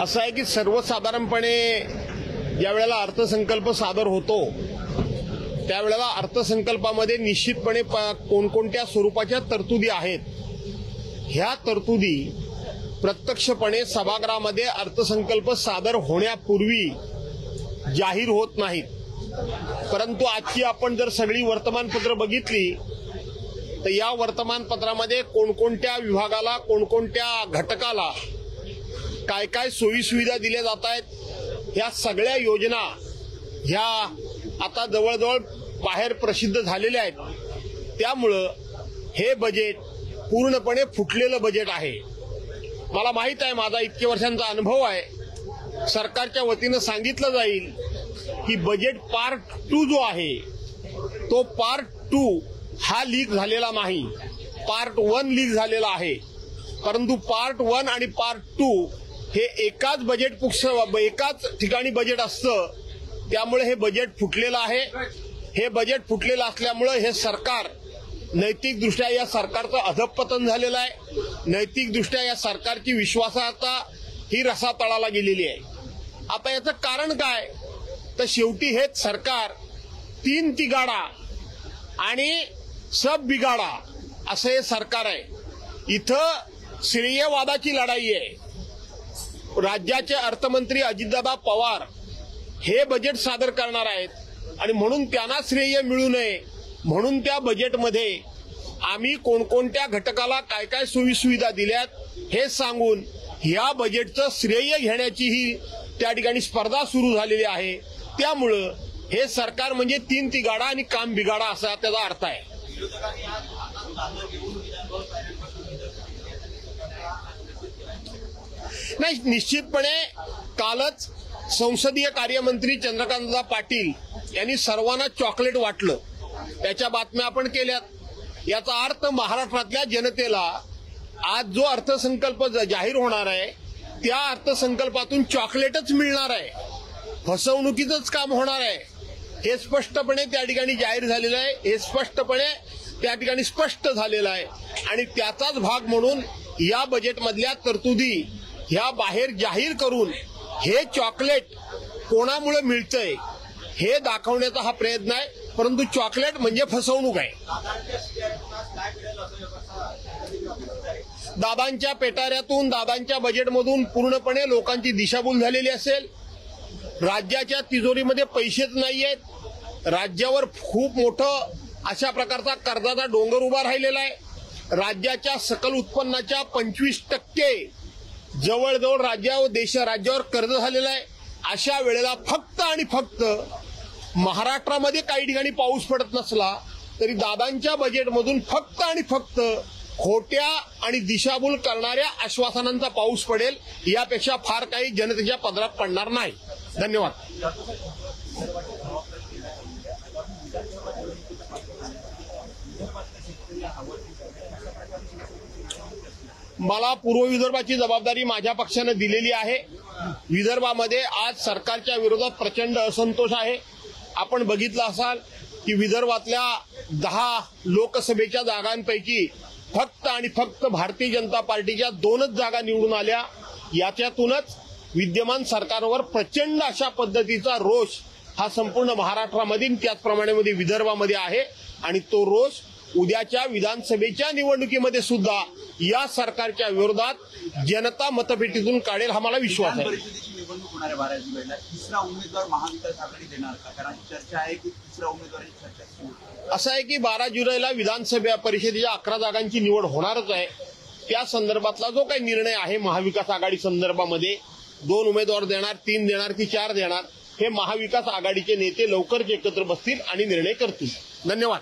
असं आहे की सर्वसाधारणपणे ज्या वेळेला अर्थसंकल्प सादर होतो त्यावेळेला अर्थसंकल्पामध्ये निश्चितपणे कोणकोणत्या स्वरूपाच्या तरतुदी आहेत, ह्या तरतुदी प्रत्यक्षपणे सभागृहामध्ये अर्थसंकल्प सादर होण्यापूर्वी जाहीर होत नाहीत. परंतु आजची आपण जर सगळी वर्तमानपत्र बघितली तर या वर्तमानपत्रामध्ये कोणकोणत्या विभागाला, कोणकोणत्या घटकाला काय काय सोयी सुविधा दिल्या जात आहेत, ह्या सगळ्या योजना ह्या आता जवळजवळ बाहेर प्रसिद्ध झालेल्या आहेत. त्यामुळं हे बजेट पूर्णपणे फुटलेलं बजेट आहे. मला माहित आहे, माझा इतक्या वर्षांचा अनुभव आहे. सरकारच्या वतीनं सांगितलं जाईल की बजेट पार्ट 2 जो आहे तो पार्ट 2 हा लीक झालेला नाही, पार्ट 1 लीक झालेला आहे. परंतु पार्ट 1 आणि पार्ट 2 हे एकाच ठिकाणी बजेट असतं. त्यामुळे हे बजेट फुटलेलं आहे. हे बजेट फुटलेलं असल्यामुळे हे सरकार नैतिकदृष्ट्या या सरकारचं अधःपतन झालेलं आहे. नैतिकदृष्ट्या या सरकारची विश्वासार्हता ही रसातळाला गेलेली आहे. आता याचं कारण काय, तर शेवटी हेच सरकार 3 तिगाडा आणि सब बिगाडा असं हे सरकार आहे. इथं श्रेयवादाची लढाई आहे. राज्याचे अर्थमंत्री अजितदादा पवार हे बजेट सादर करणार आहेत आणि म्हणून त्यांना श्रेय मिळू नये म्हणून त्या बजेटमध्ये आम्ही कोणकोणत्या घटकाला काय काय सोयी सुविधा दिल्यात हे सांगून या बजेटचं श्रेय घेण्याची ही त्या ठिकाणी स्पर्धा सुरू झालेली आहे. त्यामुळं हे सरकार म्हणजे 3 तिगाडा आणि काम बिगाडा असा त्याचा अर्थ आहे. नाही, निश्चितपणे कालच संसदीय कार्यमंत्री चंद्रकांतदादा पाटील यांनी सर्वांना चॉकलेट वाटलं, त्याच्या बातम्या आपण केल्यात. याचा अर्थ महाराष्ट्रातल्या जनतेला आज जो अर्थसंकल्प जाहीर होणार आहे त्या अर्थसंकल्पातून चॉकलेटच मिळणार आहे, फसवणुकीचंच काम होणार आहे. हे स्पष्टपणे त्या ठिकाणी जाहीर झालेलं आहे, हे स्पष्टपणे त्या ठिकाणी स्पष्ट झालेलं आहे. आणि त्याचाच भाग म्हणून या बजेटमधल्या तरतुदी ह्या बाहेर जाहीर करून हे चॉकलेट कोणामुळे मिळतंय हे दाखवण्याचा हा प्रयत्न आहे. परंतु चॉकलेट म्हणजे फसवणूक आहे. दादांच्या पेटाऱ्यातून, दादांच्या बजेटमधून पूर्णपणे लोकांची दिशाभूल झालेली असेल. राज्याच्या तिजोरीमध्ये पैसेच नाहीयेत. राज्यावर खूप मोठं अशा प्रकारचा कर्जाचा डोंगर उभा राहिलेला आहे. राज्याच्या सकल उत्पन्नाच्या 25% जवळजवळ राज्यावर कर्ज झालेलं आहे. अशा वेळेला फक्त आणि फक्त महाराष्ट्रामध्ये काही ठिकाणी पाऊस पडत नसला तरी दादांच्या बजेटमधून फक्त आणि फक्त खोट्या आणि दिशाभूल करणाऱ्या आश्वासनांचा पाऊस पडेल. यापेक्षा फार काही जनतेच्या पदरात पडणार नाही. धन्यवाद. मला पूर्व विदर्भाची जबाबदारी माझ्या पक्षानं दिलेली आहे. विदर्भामध्ये आज सरकारच्या विरोधात प्रचंड असंतोष आहे. आपण बघितलं असाल की विदर्भातल्या 10 लोकसभेच्या जागांपैकी फक्त आणि फक्त भारतीय जनता पार्टीच्या 2च जागा निवडून आल्या. याच्यातूनच विद्यमान सरकारवर प्रचंड अशा पद्धतीचा रोष हा संपूर्ण महाराष्ट्रामध्ये त्याचप्रमाणे विदर्भामध्ये आहे. आणि तो रोष उद्याच्या विधानसभेच्या निवडणुकीमध्ये सुद्धा या सरकारच्या विरोधात जनता मतपेटीतून काढेल हा मला विश्वास आहे. निवडणूक होणार आहे 12 जुलैला. तिसरा उमेदवार महाविकास आघाडी देणार का? कारण चर्चा आहे की तिसरा उमेदवाराची चर्चा सुरू आहे. असं आहे की 12 जुलैला विधानसभा परिषदेच्या 11 जागांची निवड होणारच आहे. त्या संदर्भातला जो काही निर्णय आहे महाविकास आघाडी संदर्भामध्ये 2 उमेदवार देणार, 3 देणार की 4 देणार, हे महाविकास आघाडीचे नेते लवकरच एकत्र बसतील आणि निर्णय करतील. धन्यवाद.